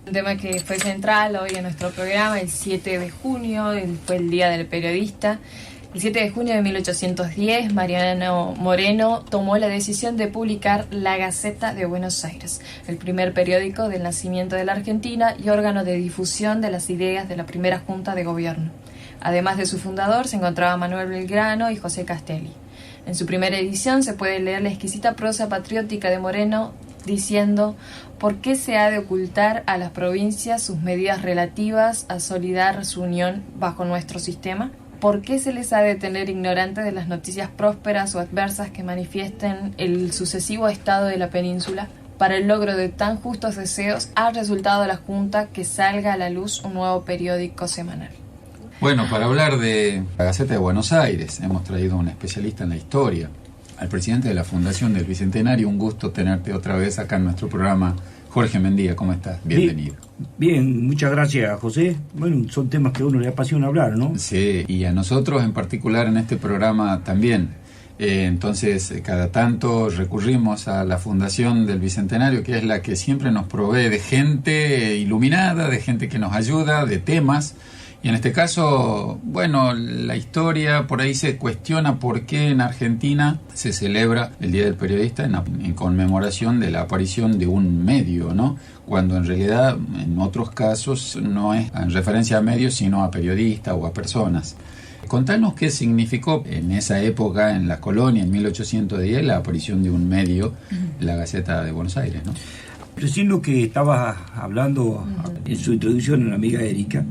Un tema que fue central hoy en nuestro programa, el 7 de junio, fue el Día del Periodista. El 7 de junio de 1810, Mariano Moreno tomó la decisión de publicar La Gaceta de Buenos Aires, el primer periódico del nacimiento de la Argentina y órgano de difusión de las ideas de la primera Junta de Gobierno. Además de su fundador, se encontraba Manuel Belgrano y José Castelli. En su primera edición se puede leer la exquisita prosa patriótica de Moreno diciendo: ¿por qué se ha de ocultar a las provincias sus medidas relativas a solidar su unión bajo nuestro sistema? ¿Por qué se les ha de tener ignorantes de las noticias prósperas o adversas que manifiesten el sucesivo estado de la península? Para el logro de tan justos deseos ha resultado a la Junta que salga a la luz un nuevo periódico semanal. Bueno, para hablar de la Gaceta de Buenos Aires, hemos traído a un especialista en la historia, al presidente de la Fundación del Bicentenario. Un gusto tenerte otra vez acá en nuestro programa. Jorge Mendía, ¿cómo estás? Bienvenido. Bien, muchas gracias, José. Bueno, son temas que a uno le apasiona hablar, ¿no? Sí, y a nosotros en particular en este programa también. Entonces, cada tanto recurrimos a la Fundación del Bicentenario, que es la que siempre nos provee de gente iluminada, de gente que nos ayuda, de temas. Y en este caso, bueno, la historia por ahí se cuestiona por qué en Argentina se celebra el Día del Periodista en conmemoración de la aparición de un medio, ¿no? Cuando en realidad en otros casos no es en referencia a medios, sino a periodistas o a personas. Contanos qué significó en esa época, en la colonia, en 1810, la aparición de un medio, la Gaceta de Buenos Aires, ¿no? Recién lo que estaba hablando en su introducción en la amiga Erika,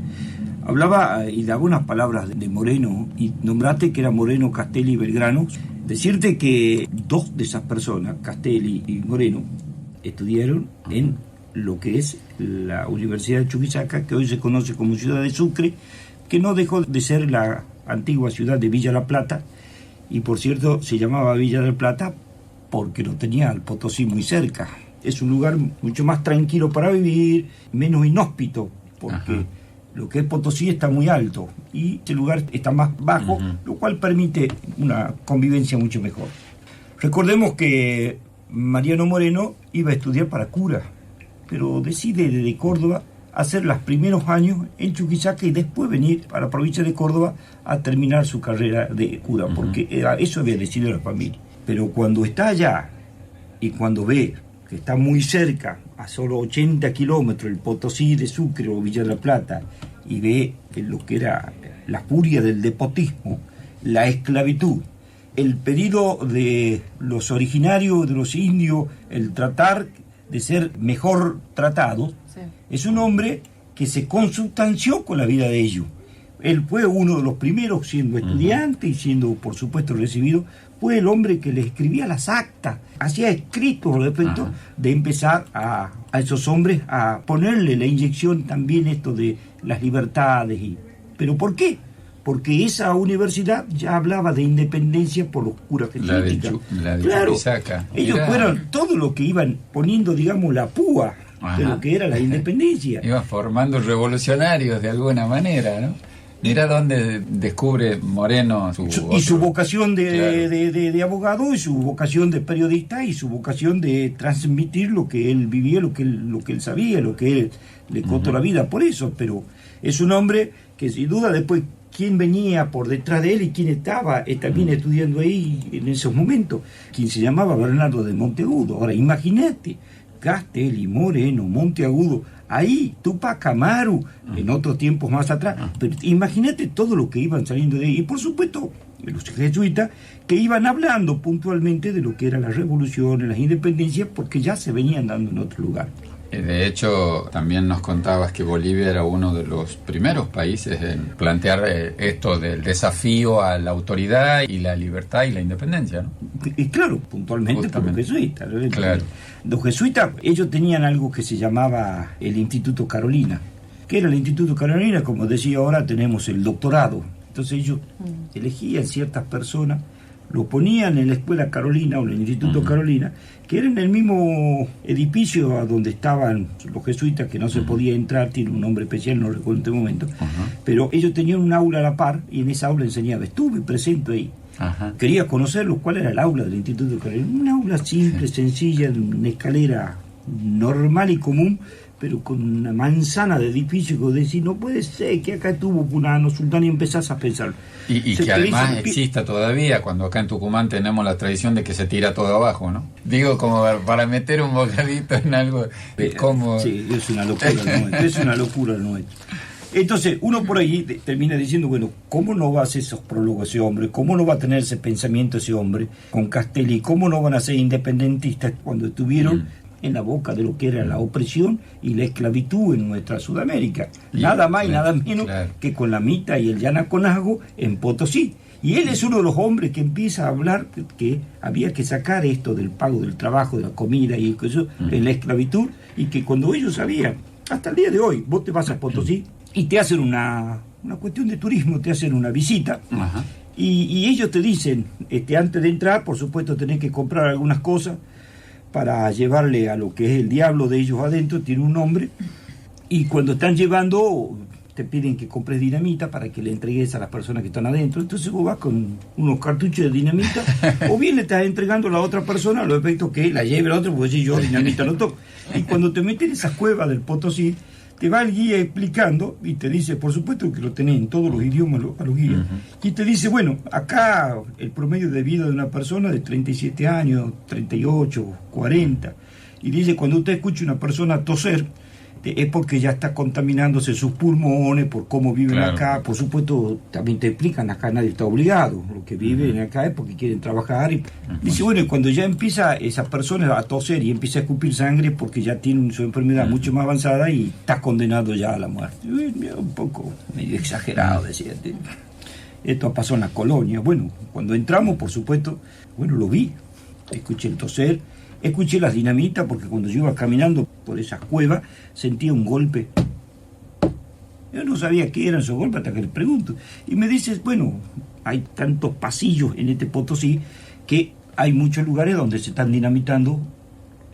hablaba y daba unas palabras de Moreno, y nombraste que era Moreno, Castelli y Belgrano. Decirte que dos de esas personas, Castelli y Moreno, estudiaron en lo que es la Universidad de Chuquisaca, que hoy se conoce como Ciudad de Sucre, que no dejó de ser la antigua ciudad de Villa La Plata, y por cierto se llamaba Villa del Plata porque lo tenía al Potosí muy cerca. Es un lugar mucho más tranquilo para vivir, menos inhóspito, porque lo que es Potosí está muy alto y este lugar está más bajo, lo cual permite una convivencia mucho mejor. Recordemos que Mariano Moreno iba a estudiar para cura, pero decide desde Córdoba hacer los primeros años en Chuquisaca y después venir a la provincia de Córdoba a terminar su carrera de cura, porque eso había decidido la familia. Pero cuando está allá y cuando ve que está muy cerca, a solo 80 kilómetros, el Potosí de Sucre o Villa de la Plata, y ve lo que era la furia del despotismo, la esclavitud, el pedido de los originarios, de los indios, el tratar de ser mejor tratados, es un hombre que se consustanció con la vida de ellos. Él fue uno de los primeros, siendo estudiante y siendo, por supuesto, recibido, fue el hombre que le escribía las actas, hacía escritos respecto de empezar a esos hombres a ponerle la inyección también esto de las libertades. ¿Pero por qué? Porque esa universidad ya hablaba de independencia por los curas jesuíticas. La de claro, Chuquisaca. ellos fueron todo lo que iban poniendo, digamos, la púa de lo que era la independencia. Iban formando revolucionarios de alguna manera, ¿no? Mira dónde descubre Moreno su vocación de abogado, y su vocación de periodista, y su vocación de transmitir lo que él vivía, lo que él sabía, lo que él le costó la vida por eso. Pero es un hombre que sin duda después quién venía por detrás de él y quién estaba también estudiando ahí en esos momentos, quien se llamaba Bernardo de Monteagudo. Ahora imagínate, Castelli, Moreno, Monteagudo, ahí Tupac Amaru, en otros tiempos más atrás, pero imagínate todo lo que iban saliendo de ahí, y por supuesto los jesuitas que iban hablando puntualmente de lo que eran las revoluciones, las independencias, porque ya se venían dando en otro lugar. De hecho, también nos contabas que Bolivia era uno de los primeros países en plantear esto del desafío a la autoridad y la libertad y la independencia, ¿no? Y claro, puntualmente por los jesuitas. Claro. Los jesuitas, ellos tenían algo que se llamaba el Instituto Carolina. ¿Qué era el Instituto Carolina? Como decía ahora, tenemos el doctorado. Entonces ellos elegían ciertas personas, lo ponían en la Escuela Carolina o en el Instituto Carolina, que era en el mismo edificio a donde estaban los jesuitas, que no se podía entrar, tiene un nombre especial, no recuerdo en este momento, pero ellos tenían un aula a la par y en esa aula enseñaba. Estuve presente ahí. Quería conocerlos. ¿Cuál era el aula del Instituto Carolina? Un aula simple, sencilla, de una escalera normal y común, pero con una manzana de edificio que decís, no puede ser que acá estuvo fulano, sultán, y empezás a pensar. Y que además exista todavía, cuando acá en Tucumán tenemos la tradición de que se tira todo abajo, ¿no? Digo, como para meter un bocadito en algo de cómo... Sí, es una locura el nuestro, es una locura el nuestro. Entonces, uno por ahí termina diciendo, bueno, ¿cómo no va a hacer esos prólogos ese hombre? ¿Cómo no va a tener ese pensamiento ese hombre con Castelli? ¿Cómo no van a ser independentistas cuando estuvieron en la boca de lo que era la opresión y la esclavitud en nuestra Sudamérica? Nada más y nada menos que con la Mita y el Yanaconago en Potosí. Y él es uno de los hombres que empieza a hablar que había que sacar esto del pago del trabajo, de la comida y eso, en la esclavitud, y que cuando ellos sabían, hasta el día de hoy, vos te vas a Potosí y te hacen una cuestión de turismo, te hacen una visita, y ellos te dicen, antes de entrar, por supuesto, tenés que comprar algunas cosas para llevarle a lo que es el diablo de ellos adentro, tiene un nombre, y cuando están llevando, te piden que compres dinamita para que le entregues a las personas que están adentro. Entonces vos vas con unos cartuchos de dinamita, o bien le estás entregando a la otra persona a los efectos que la lleve la otra, porque si yo dinamita no toco. Y cuando te meten en esas cuevas del Potosí, te va el guía explicando y te dice, por supuesto que lo tenés en todos los idiomas a los guías, y te dice, bueno, acá el promedio de vida de una persona de 37 años, 38, 40, y dice, cuando usted escucha una persona toser, es porque ya está contaminándose sus pulmones, por cómo viven acá. Por supuesto, también te explican, acá nadie está obligado, lo que viven acá es porque quieren trabajar. Y dice, bueno, y cuando ya empieza esa persona a toser y empieza a escupir sangre, porque ya tiene su enfermedad mucho más avanzada y está condenado ya a la muerte. Un poco medio exagerado, decía. Esto pasó en la colonia. Bueno, cuando entramos, por supuesto, bueno, lo vi, escuché el toser, escuché las dinamitas, porque cuando yo iba caminando por esas cuevas sentía un golpe. Yo no sabía qué eran esos golpes hasta que le pregunto. Y me dices, bueno, hay tantos pasillos en este Potosí que hay muchos lugares donde se están dinamitando.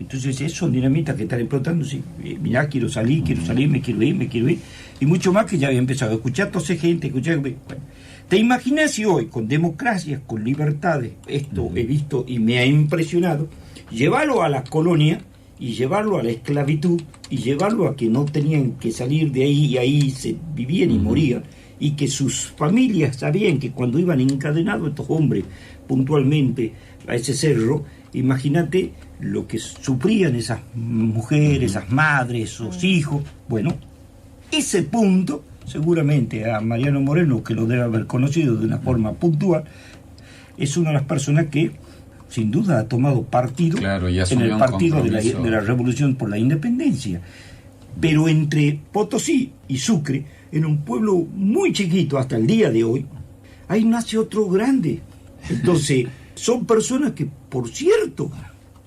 Entonces, esos son dinamitas que están explotando. Sí, mirá, quiero salir, me quiero ir. Y mucho más que ya había empezado a escuchar toda gente, Bueno, ¿te imaginas si hoy, con democracias, con libertades, esto he visto y me ha impresionado, llevarlo a la colonia y llevarlo a la esclavitud y llevarlo a que no tenían que salir de ahí y ahí se vivían y morían, y que sus familias sabían que cuando iban encadenados estos hombres puntualmente a ese cerro, imagínate lo que sufrían esas mujeres, esas madres, esos hijos. Bueno, ese punto seguramente a Mariano Moreno, que lo debe haber conocido de una forma puntual, es una de las personas que sin duda ha tomado partido en el partido de la Revolución por la Independencia. Pero entre Potosí y Sucre, en un pueblo muy chiquito hasta el día de hoy, ahí nace otro grande. Entonces, son personas que, por cierto,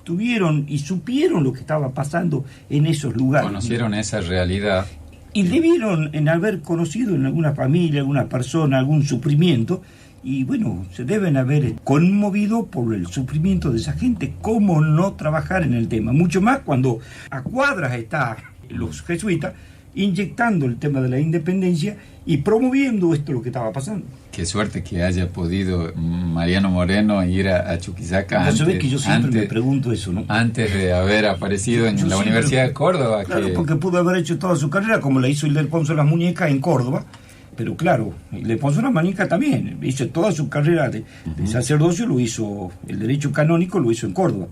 tuvieron y supieron lo que estaba pasando en esos lugares. Conocieron esa realidad. Y debieron en haber conocido en alguna familia, alguna persona, algún sufrimiento, y bueno, se deben haber conmovido por el sufrimiento de esa gente. ¿Cómo no trabajar en el tema? Mucho más cuando a cuadras están los jesuitas inyectando el tema de la independencia y promoviendo esto lo que estaba pasando. Qué suerte que haya podido Mariano Moreno ir a Chuquisaca. Antes, que yo siempre me pregunto eso, ¿no? Antes de haber aparecido en la Universidad de Córdoba. Claro, porque pudo haber hecho toda su carrera como la hizo Ildefonso Las Muñecas en Córdoba. Pero claro, Ildefonso Las Muñecas también hizo toda su carrera de sacerdocio, lo hizo, el derecho canónico lo hizo en Córdoba.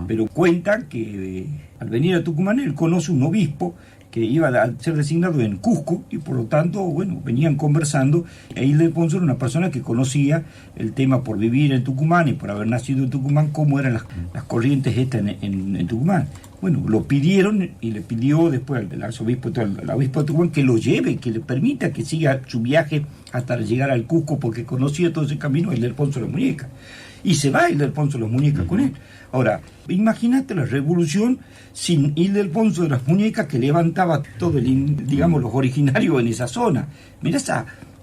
Pero cuentan que al venir a Tucumán él conoce un obispo que iba a ser designado en Cusco, y por lo tanto, bueno, venían conversando. E Ildefonso era una persona que conocía el tema por vivir en Tucumán y por haber nacido en Tucumán, cómo eran las corrientes estas en Tucumán. Bueno, lo pidieron y le pidió después al arzobispo, al obispo de Tucumán, que lo lleve, que le permita que siga su viaje hasta llegar al Cusco, porque conocía todo ese camino Ildefonso Las Muñecas. Y se va Ildefonso Las Muñecas con él. Ahora, imagínate la revolución sin Ildefonso de Las Muñecas, que levantaba todo digamos, los originarios en esa zona. Mirá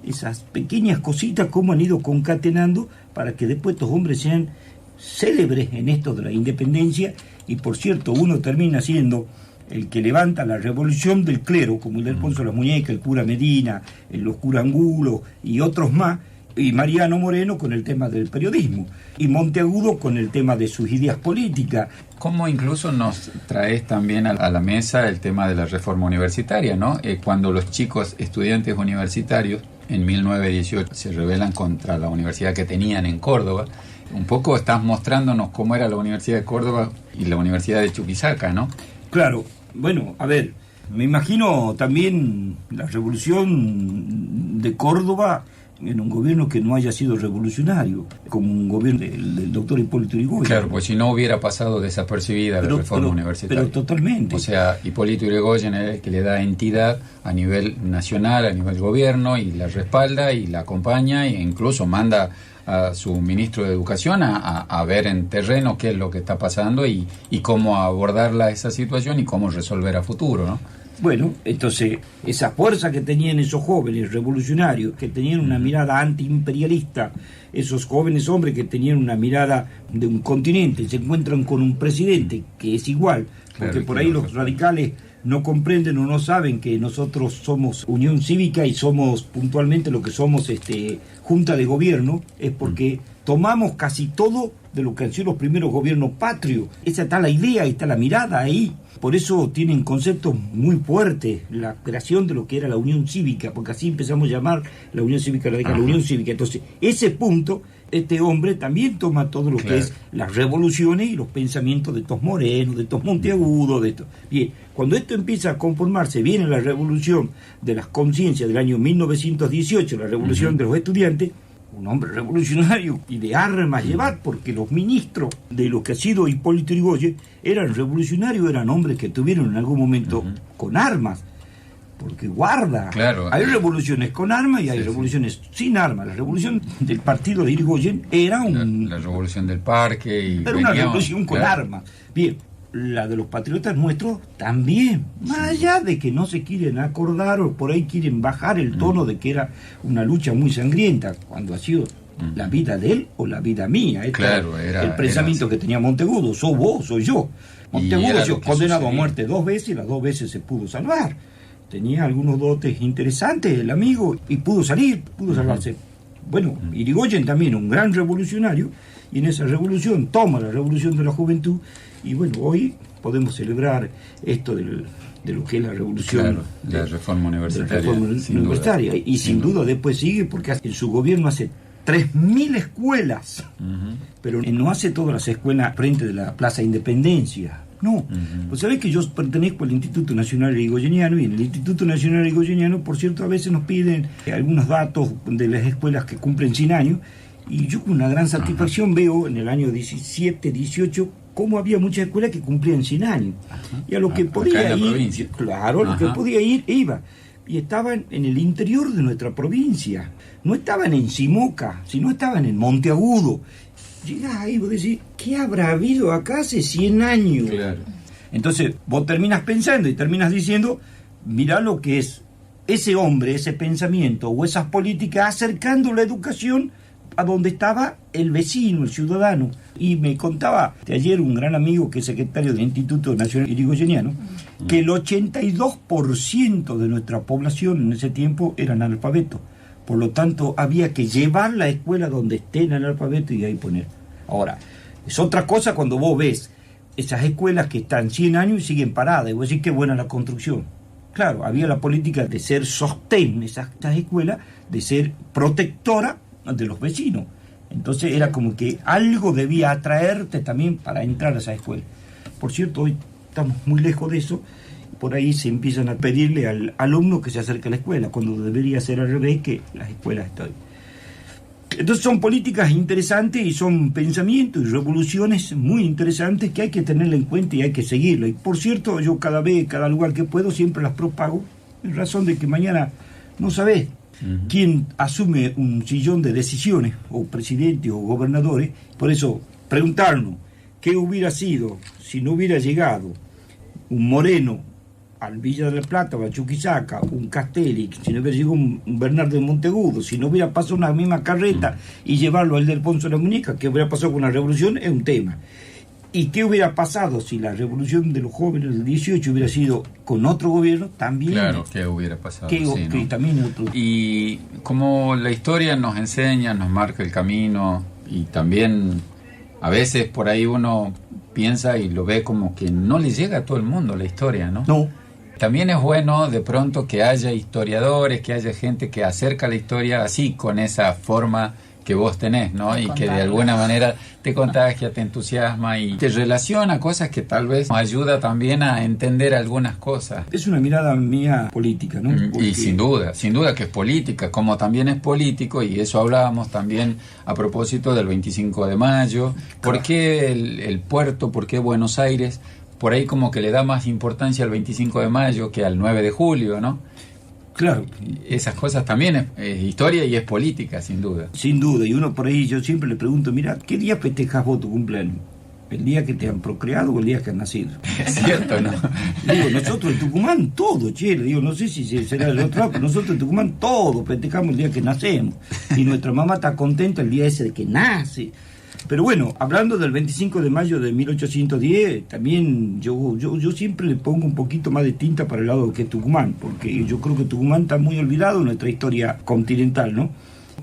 esas pequeñas cositas cómo han ido concatenando para que después estos hombres sean célebres en esto de la independencia. Y por cierto, uno termina siendo el que levanta la revolución del clero, como Ildefonso de Las Muñecas, el cura Medina, los cura Angulo y otros más, y Mariano Moreno con el tema del periodismo, y Monteagudo con el tema de sus ideas políticas. Como incluso nos traes también a la mesa el tema de la reforma universitaria, ¿no? Cuando los chicos estudiantes universitarios en 1918 se rebelan contra la universidad que tenían en Córdoba, un poco estás mostrándonos cómo era la Universidad de Córdoba y la Universidad de Chuquisaca, ¿no? Claro, bueno, a ver, me imagino también la revolución de Córdoba en un gobierno que no haya sido revolucionario, como un gobierno del doctor Hipólito Yrigoyen. Claro, pues si no hubiera pasado desapercibida la reforma universitaria. Pero totalmente. O sea, Hipólito Yrigoyen es el que le da entidad a nivel nacional, a nivel gobierno, y la respalda y la acompaña, e incluso manda a su ministro de Educación a ver en terreno qué es lo que está pasando y cómo abordar esa situación y cómo resolver a futuro, ¿no? Bueno, entonces, esa fuerza que tenían esos jóvenes revolucionarios, que tenían una mirada antiimperialista, esos jóvenes hombres que tenían una mirada de un continente, se encuentran con un presidente que es igual, porque claro, por ahí los radicales no comprenden o no saben que nosotros somos Unión Cívica y somos puntualmente lo que somos Junta de Gobierno, es porque tomamos casi todo de lo que han sido los primeros gobiernos patrios. Esa está la idea, está la mirada ahí. Por eso tienen conceptos muy fuertes, la creación de lo que era la Unión Cívica, porque así empezamos a llamar la Unión Cívica Radical, la Unión Cívica. Entonces, ese punto, este hombre también toma todo lo que es las revoluciones y los pensamientos de estos Morenos, de estos Monteagudos, de estos. Bien, cuando esto empieza a conformarse, viene la revolución de las conciencias del año 1918, la revolución de los estudiantes, un hombre revolucionario y de armas llevar, porque los ministros de lo que ha sido Hipólito Yrigoyen eran revolucionarios, eran hombres que tuvieron en algún momento con armas, porque guarda, hay revoluciones con armas y hay revoluciones sin armas. La revolución del partido de Yrigoyen era la revolución del parque. Era una revolución con armas. Bien, la de los patriotas nuestros también, más allá de que no se quieren acordar o por ahí quieren bajar el tono de que era una lucha muy sangrienta, cuando ha sido la vida de él o la vida mía. Era el pensamiento que tenía Monteagudo: sos vos, soy yo. Monteagudo se condenado a muerte 2 veces y las 2 veces se pudo salvar. Tenía algunos dotes interesantes el amigo y pudo salvarse. Bueno, Yrigoyen también, un gran revolucionario, y en esa revolución toma la revolución de la juventud. Y bueno, hoy podemos celebrar esto de lo que es la revolución, la reforma universitaria. Y sin duda después sigue, porque en su gobierno hace 3.000 escuelas, pero no hace todas las escuelas frente de la Plaza Independencia. No, pues sabés que yo pertenezco al Instituto Nacional Yrigoyeniano, y en el Instituto Nacional Yrigoyeniano, por cierto, a veces nos piden algunos datos de las escuelas que cumplen 100 años, y yo con una gran satisfacción veo en el año 17, 18, cómo había muchas escuelas que cumplían 100 años. Y a lo que podía ir, lo que podía ir, iba. Y estaban en el interior de nuestra provincia. No estaban en Simoca, sino estaban en Monteagudo. Llegás ahí y vos decís, ¿qué habrá habido acá hace 100 años? Claro. Entonces vos terminas pensando y terminas diciendo, mirá lo que es ese hombre, ese pensamiento o esas políticas acercando la educación a donde estaba el vecino, el ciudadano. Y me contaba de ayer un gran amigo que es secretario del Instituto Nacional Yrigoyeniano, que el 82% de nuestra población en ese tiempo eran analfabetos. Por lo tanto, había que llevar la escuela donde estén analfabetos y ahí poner. Ahora, es otra cosa cuando vos ves esas escuelas que están 100 años y siguen paradas, y vos decís qué buena la construcción. Claro, había la política de ser sostén, esas escuelas, de ser protectora de los vecinos. Entonces era como que algo debía atraerte también para entrar a esa escuela. Por cierto, hoy estamos muy lejos de eso. Por ahí se empiezan a pedirle al alumno que se acerque a la escuela, cuando debería ser al revés, que las escuelas están. Entonces son políticas interesantes y son pensamientos y revoluciones muy interesantes que hay que tenerla en cuenta y hay que seguirla. Y por cierto, yo cada lugar que puedo siempre las propago, en razón de que mañana no sabés quién asume un sillón de decisiones, o presidentes o gobernadores. Por eso, preguntarnos qué hubiera sido si no hubiera llegado un Moreno al Villa de la Plata o a Chuquisaca, un Castelli, si no hubiera llegado un Bernardo de Monteagudo, si no hubiera pasado una misma carreta y llevarlo al de Alfonso de la Muñeca, que hubiera pasado con la revolución, es un tema. ¿Y qué hubiera pasado si la revolución de los jóvenes del 18 hubiera sido con otro gobierno? También. Claro, ¿qué hubiera pasado? Que ¿no? También otro. Y como la historia nos enseña, nos marca el camino, y también a veces por ahí uno piensa y lo ve como que no le llega a todo el mundo la historia, ¿no? No. También es bueno de pronto que haya historiadores, que haya gente que acerca la historia así, con esa forma que vos tenés, ¿no? Y que de alguna manera te contagia, te entusiasma y te relaciona cosas que tal vez nos ayuda también a entender algunas cosas. Es una mirada mía política, ¿no? Porque... Y sin duda que es política, como también es político, y eso hablábamos también a propósito del 25 de mayo. ¿Por qué el puerto, por qué Buenos Aires, por ahí como que le da más importancia al 25 de mayo que al 9 de julio, ¿no? Claro. Esas cosas también es historia y es política, sin duda. Sin duda, y uno por ahí, yo siempre le pregunto, mira, ¿qué día festejas vos tu cumpleaños? ¿El día que te han procreado o el día que han nacido? Es cierto, ¿no? Digo, nosotros en Tucumán todo, che, le digo, no sé si será el otro lado, pero nosotros en Tucumán todo festejamos el día que nacemos. Y nuestra mamá está contenta el día ese de que nace. Pero bueno, hablando del 25 de mayo de 1810, también yo siempre le pongo un poquito más de tinta para el lado que Tucumán, porque yo creo que Tucumán está muy olvidado en nuestra historia continental, ¿no?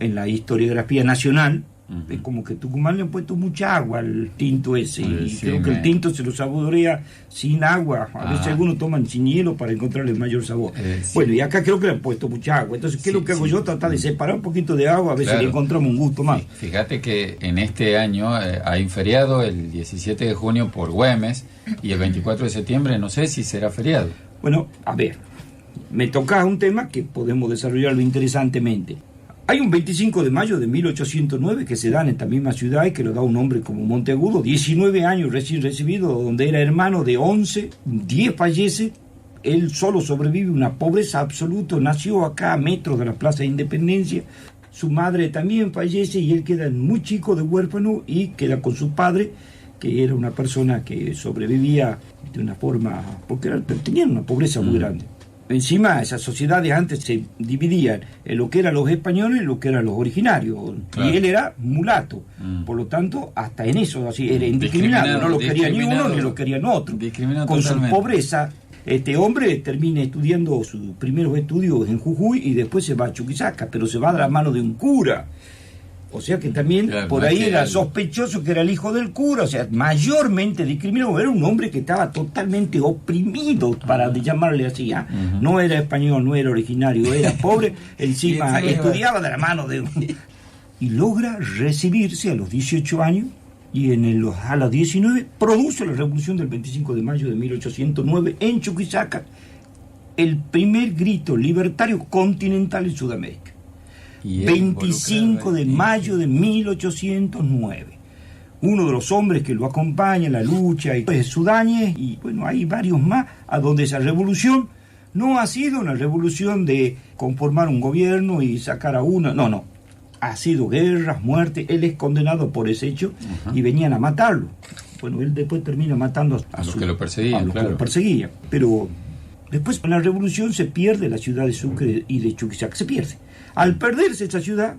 En la historiografía nacional, es como que Tucumán le han puesto mucha agua al tinto ese, y sí, creo que el tinto se lo saborea sin agua. A veces algunos toman sin hielo para encontrarle mayor sabor. Bueno, y acá creo que le han puesto mucha agua. Entonces, ¿qué es lo que hago yo? Tratar de separar un poquito de agua, a ver si le encontramos un gusto más. Fíjate que en este año hay un feriado el 17 de junio por Güemes, y el 24 de septiembre no sé si será feriado. Bueno, a ver, me toca un tema que podemos desarrollarlo interesantemente. Hay un 25 de mayo de 1809 que se da en esta misma ciudad y que lo da un hombre como Monteagudo, 19 años recién recibido, donde era hermano de 11, 10 fallece, él solo sobrevive una pobreza absoluta, nació acá a metros de la Plaza de Independencia, su madre también fallece y él queda muy chico de huérfano y queda con su padre, que era una persona que sobrevivía de una forma, porque tenían una pobreza muy grande. Encima, esas sociedades antes se dividían en lo que eran los españoles y lo que eran los originarios. Claro. Y él era mulato. Por lo tanto, hasta en eso así era indiscriminado. No lo quería ni uno ni lo querían otro. Con totalmente. Su pobreza, este hombre termina estudiando sus primeros estudios en Jujuy y después se va a Chuquisaca, pero se va de la mano de un cura. O sea que también por ahí era sospechoso que era el hijo del cura, o sea, mayormente discriminado. Era un hombre que estaba totalmente oprimido, para llamarle así. No era español, no era originario, era pobre, encima estudiaba de la mano de un... Y logra recibirse a los 18 años y a los 19 produce la revolución del 25 de mayo de 1809 en Chuquisaca, el primer grito libertario continental en Sudamérica. 25 de mayo de 1809. Uno de los hombres que lo acompaña en la lucha es Sudáñez, y bueno, hay varios más, a donde esa revolución no ha sido una revolución de conformar un gobierno y sacar a uno, no, ha sido guerras, muertes, él es condenado por ese hecho y venían a matarlo. Bueno, él después termina matando a los que lo perseguían, que lo perseguían, pero después en la revolución se pierde la ciudad de Sucre y de Chuquisaca, se pierde. Al perderse esa ciudad,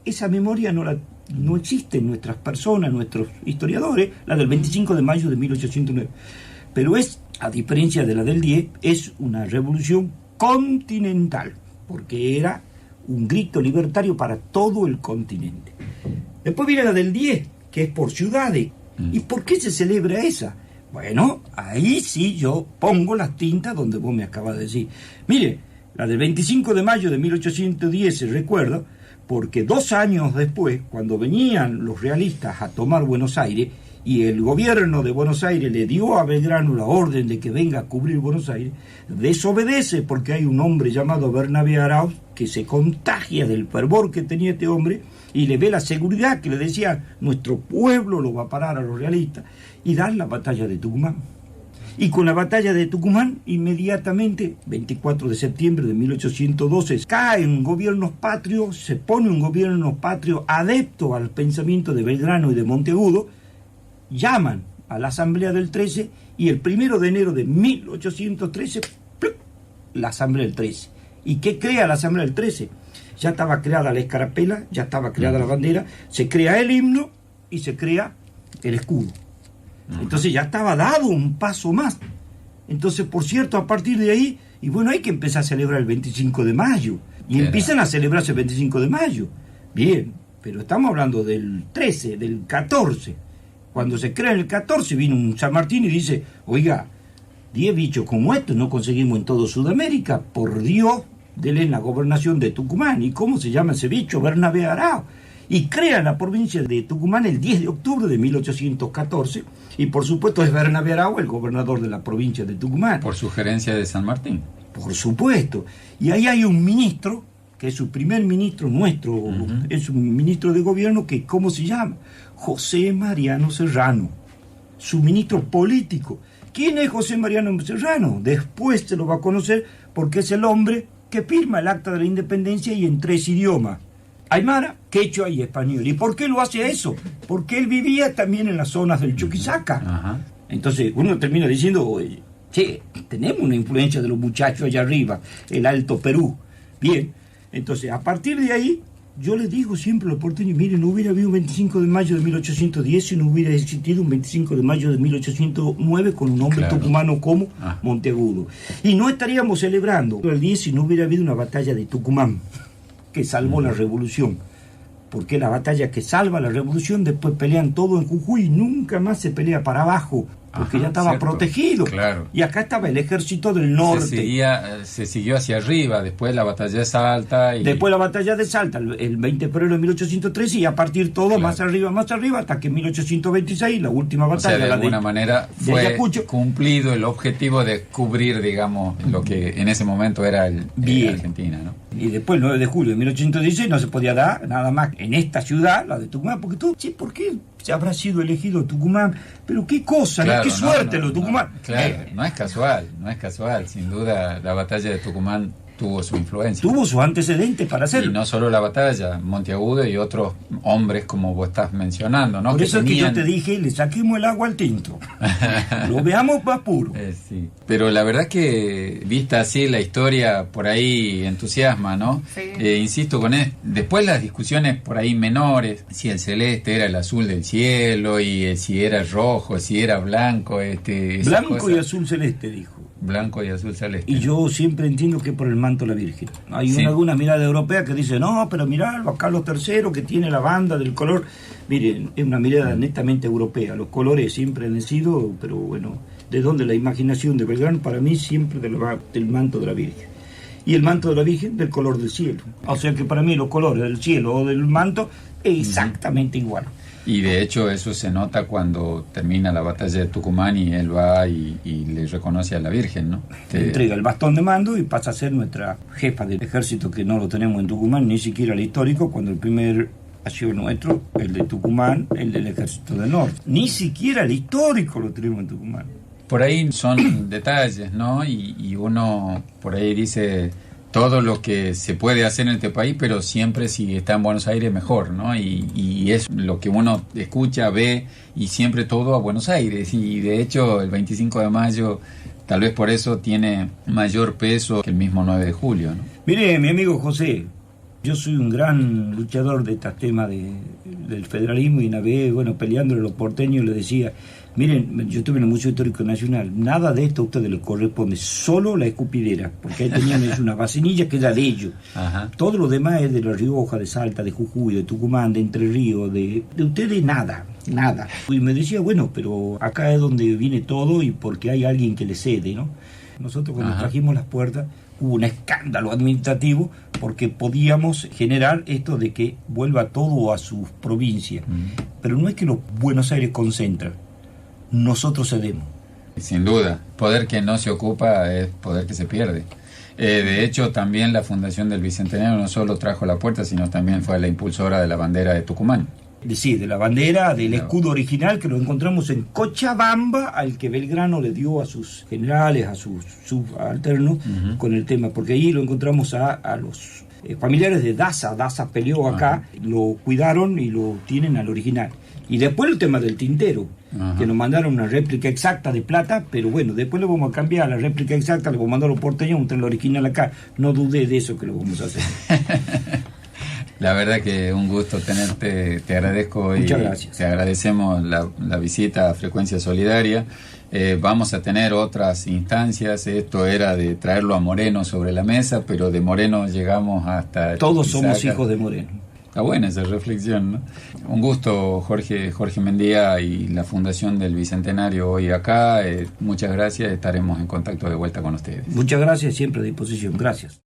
esa memoria no existe en nuestras personas, nuestros historiadores, la del 25 de mayo de 1809. Pero a diferencia de la del 10, es una revolución continental, porque era un grito libertario para todo el continente. Después viene la del 10, que es por ciudades. ¿Y por qué se celebra esa? Bueno, ahí sí yo pongo las tintas donde vos me acabas de decir. Mire, la del 25 de mayo de 1810 se recuerda porque 2 años después, cuando venían los realistas a tomar Buenos Aires y el gobierno de Buenos Aires le dio a Belgrano la orden de que venga a cubrir Buenos Aires, desobedece porque hay un hombre llamado Bernabé Arauz que se contagia del fervor que tenía este hombre y le ve la seguridad que le decía, nuestro pueblo lo va a parar a los realistas, y dan la batalla de Tucumán. Y con la batalla de Tucumán, inmediatamente, 24 de septiembre de 1812, caen gobiernos patrios, se pone un gobierno patrio adepto al pensamiento de Belgrano y de Monteagudo, llaman a la Asamblea del 13 y el 1 de enero de 1813, ¡plup!, la Asamblea del 13. ¿Y qué crea la Asamblea del 13? Ya estaba creada la escarapela, ya estaba creada la bandera, se crea el himno y se crea el escudo. Entonces ya estaba dado un paso más. Entonces, por cierto, a partir de ahí, y bueno, hay que empezar a celebrar el 25 de mayo. Y empiezan a celebrarse el 25 de mayo. Bien, pero estamos hablando del 13, del 14. Cuando se crea el 14, vino un San Martín y dice, oiga, 10 bichos como estos no conseguimos en todo Sudamérica, por Dios, denle la gobernación de Tucumán. ¿Y cómo se llama ese bicho? Bernabé Arao. Y crea la provincia de Tucumán el 10 de octubre de 1814, y por supuesto es Bernabé Arao el gobernador de la provincia de Tucumán. Por sugerencia de San Martín. Por supuesto. Y ahí hay un ministro, que es su primer ministro nuestro, es un ministro de gobierno que, ¿cómo se llama? José Mariano Serrano, su ministro político. ¿Quién es José Mariano Serrano? Después se lo va a conocer porque es el hombre que firma el Acta de la Independencia y en 3 idiomas. Aymara, quechua y español. ¿Y por qué lo hace eso? Porque él vivía también en las zonas del Chuquisaca. Entonces uno termina diciendo, che, tenemos una influencia de los muchachos allá arriba, el Alto Perú. Bien, entonces a partir de ahí, yo les digo siempre a los porteños, miren, no hubiera habido un 25 de mayo de 1810 si no hubiera existido un 25 de mayo de 1809 con un hombre tucumano como Monteagudo. Y no estaríamos celebrando el 10 si no hubiera habido una batalla de Tucumán que salvó la revolución, porque la batalla que salva la revolución, después pelean todo en Jujuy y nunca más se pelea para abajo, porque ya estaba protegido. Claro. Y acá estaba el ejército del norte. Se siguió hacia arriba, después la batalla de Salta. Después la batalla de Salta, el 20 de febrero de 1813, y a partir todo más arriba, hasta que en 1826, la última batalla. O sea, de alguna manera fue Ayacucho, cumplido el objetivo de cubrir, digamos, lo que en ese momento era Argentina, ¿no? Y después, el 9 de julio de 1816, no se podía dar nada más en esta ciudad, la de Tucumán, porque tú, che, ¿por qué se habrá sido elegido Tucumán? Pero qué cosa, claro, qué suerte los Tucumán. Claro, no es casual, sin duda la batalla de Tucumán tuvo su influencia. Tuvo sus antecedentes para hacerlo. Y no solo la batalla, Monteagudo y otros hombres como vos estás mencionando, ¿no? Por eso es que yo te dije, le saquemos el agua al tinto. Lo veamos más puro. Sí. Pero la verdad que, vista así, la historia por ahí entusiasma, ¿no? Sí. Insisto con él. Después las discusiones por ahí menores, si el celeste era el azul del cielo, y si era rojo, si era blanco. Blanco y azul celeste, dijo. Blanco y azul celeste. Y yo siempre entiendo que por el manto de la Virgen. Hay alguna mirada europea que dice, no, pero mirá, Carlos III que tiene la banda del color. Miren, es una mirada netamente europea. Los colores siempre han sido, pero bueno, ¿de dónde la imaginación de Belgrano? Para mí siempre del manto de la Virgen. Y el manto de la Virgen del color del cielo. O sea que para mí los colores del cielo o del manto es exactamente igual. Y de hecho eso se nota cuando termina la batalla de Tucumán y él va y le reconoce a la Virgen, ¿no? Le entrega el bastón de mando y pasa a ser nuestra jefa del ejército, que no lo tenemos en Tucumán, ni siquiera el histórico, cuando el primer ha sido nuestro, el de Tucumán, el del ejército del norte. Ni siquiera el histórico lo tenemos en Tucumán. Por ahí son detalles, ¿no? Y uno por ahí dice todo lo que se puede hacer en este país, pero siempre si está en Buenos Aires mejor, ¿no? Y es lo que uno escucha, ve, y siempre todo a Buenos Aires. Y de hecho el 25 de mayo tal vez por eso tiene mayor peso que el mismo 9 de julio, ¿no? Mire, mi amigo José, yo soy un gran luchador de estos temas del federalismo, y una vez, peleándole a los porteños, le decía, miren, yo estuve en el Museo Histórico Nacional, nada de esto a ustedes les corresponde, solo la escupidera, porque ahí tenían una vacinilla que era de ellos. Ajá. Todo lo demás es de La Rioja, de Salta, de Jujuy, de Tucumán, de Entre Ríos, de ustedes nada. Y me decía, bueno, pero acá es donde viene todo y porque hay alguien que le cede, ¿no? Nosotros cuando trajimos las puertas hubo un escándalo administrativo porque podíamos generar esto de que vuelva todo a sus provincias. Pero no es que los Buenos Aires concentran, nosotros cedemos. Sin duda, poder que no se ocupa es poder que se pierde. De hecho, también la Fundación del Bicentenario no solo trajo la puerta, sino también fue la impulsora de la bandera de Tucumán. Sí, de la bandera, del escudo original que lo encontramos en Cochabamba, al que Belgrano le dio a sus generales, a sus subalternos, con el tema, porque ahí lo encontramos a los familiares de Daza. Daza peleó acá, lo cuidaron y lo tienen al original. Y después el tema del tintero, que nos mandaron una réplica exacta de plata, pero bueno, después le vamos a cambiar la réplica exacta, le vamos a mandar a los porteños, el original acá. No dudé de eso que lo vamos a hacer. La verdad que un gusto tenerte, te agradezco y muchas gracias. Te agradecemos la visita a Frecuencia Solidaria. Vamos a tener otras instancias. Esto era de traerlo a Moreno sobre la mesa, pero de Moreno llegamos hasta todos Chuquisaca. Somos hijos de Moreno. Está buena esa reflexión, ¿no? Un gusto, Jorge Mendía y la Fundación del Bicentenario hoy acá. Muchas gracias, estaremos en contacto de vuelta con ustedes. Muchas gracias, siempre a disposición. Gracias.